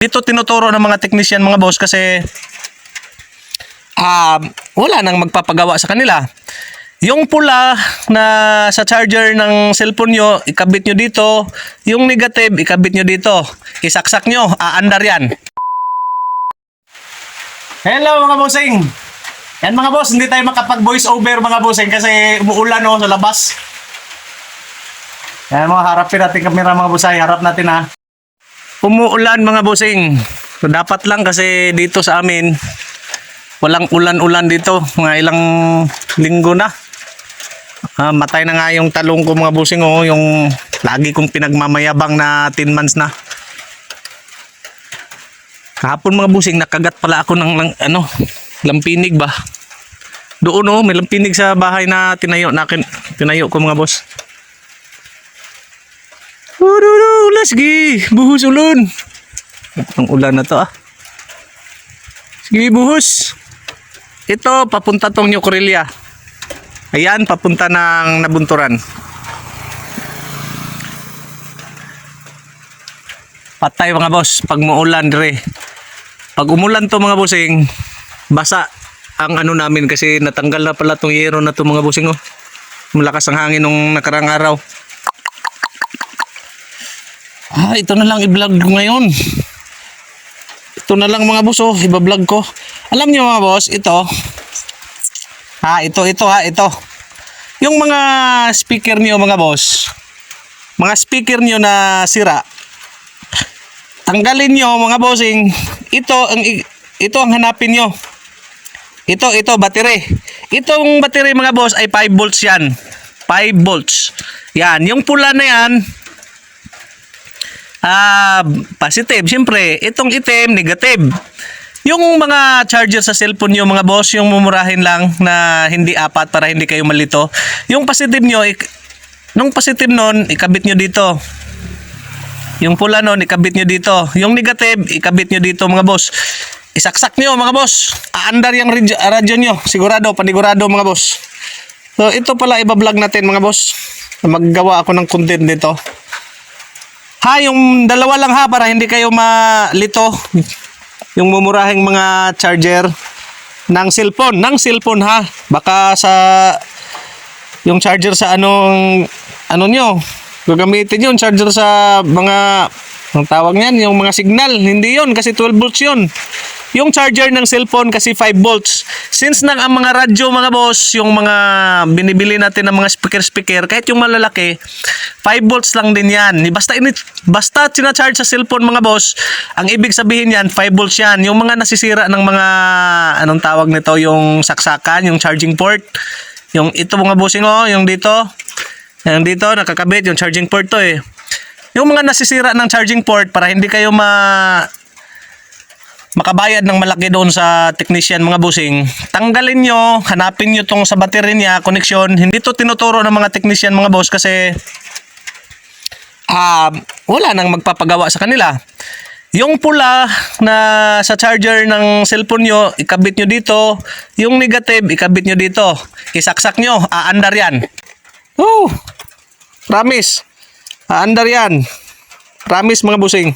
Dito tinuturo ng mga technician mga boss kasi wala nang magpapagawa sa kanila. Yung pula na sa charger ng cellphone nyo, ikabit nyo dito. Yung negative, ikabit nyo dito. Isaksak nyo, aandar yan. Hello mga bossing! Yan mga boss, hindi tayo makapag voice over mga bossing kasi umuulan sa labas. Yan mga harapin natin kamera mga bossay, harap natin ha. Umuulan mga bossing. So, dapat lang kasi dito sa amin walang ulan-ulan dito, mga ilang linggo na. Matay na nga yung talong ko mga bossing yung lagi kong pinagmamayabang na 10 months na. Kahapon mga bossing nakagat pala ako ng lampinig ba. Doon may lampinig sa bahay na tinayo ko mga boss. Let's gi, buhos ulan. Ang ulan na to Sige buhos. Ito papunta tong New Corellia. Ayan, papunta ng Nabunturan. Patay mga boss pag muulan dire. Pag umulan to mga bossing, basa ang namin kasi natanggal na pala tong yero na to mga bossing Malakas ang hangin nung nakarang araw. Ito na lang i-vlog ko ngayon. Ito na lang mga boss i-vlog ko. Alam niyo mga boss, ito. Ito. Yung mga speaker niyo mga boss, mga speaker niyo na sira, tanggalin niyo mga bossing. Ito ang hanapin niyo. Ito battery. Itong battery mga boss ay 5 volts yan. 5 volts. Yan, yung pula na yan, positive. Siyempre, itong itim, negative. Yung mga charger sa cellphone nyo mga boss, yung mumurahin lang na hindi apat para hindi kayo malito. Yung positive nyo, nung positive nun, ikabit nyo dito. Yung pula nun, ikabit nyo dito. Yung negative, ikabit nyo dito mga boss. Isaksak nyo mga boss. Aandar yung radyo nyo. Sigurado, panigurado mga boss. So ito pala ibablog natin mga boss. Maggawa ako ng content dito. Yung dalawa lang para hindi kayo malito. Yung mumurahing mga charger ng cellphone baka sa yung charger sa nyo gagamitin yun, charger sa mga ang tawag niyan, yung mga signal, hindi yun kasi 12 volts yun. Yung charger ng cellphone kasi 5 volts. Since ang mga radyo mga boss, yung mga binibili natin ng mga speaker, kahit yung malalaki, 5 volts lang din yan. Basta sinacharge sa cellphone mga boss, ang ibig sabihin yan, 5 volts yan. Yung mga nasisira ng mga, anong tawag nito, yung saksakan, yung charging port. Yung ito mga bossing yung dito. Yung dito, nakakabit, yung charging port to Yung mga nasisira ng charging port para hindi kayo makabayad ng malaki doon sa technician mga bossing, tanggalin nyo, hanapin nyo tong sa battery niya, connection. Hindi to tinuturo ng mga technician mga boss kasi wala nang magpapagawa sa kanila. Yung pula na sa charger ng cellphone nyo, ikabit nyo dito. Yung negative, ikabit nyo dito. Isaksak nyo, aandar yan. Promise. Aandar yan. Promise mga bossing.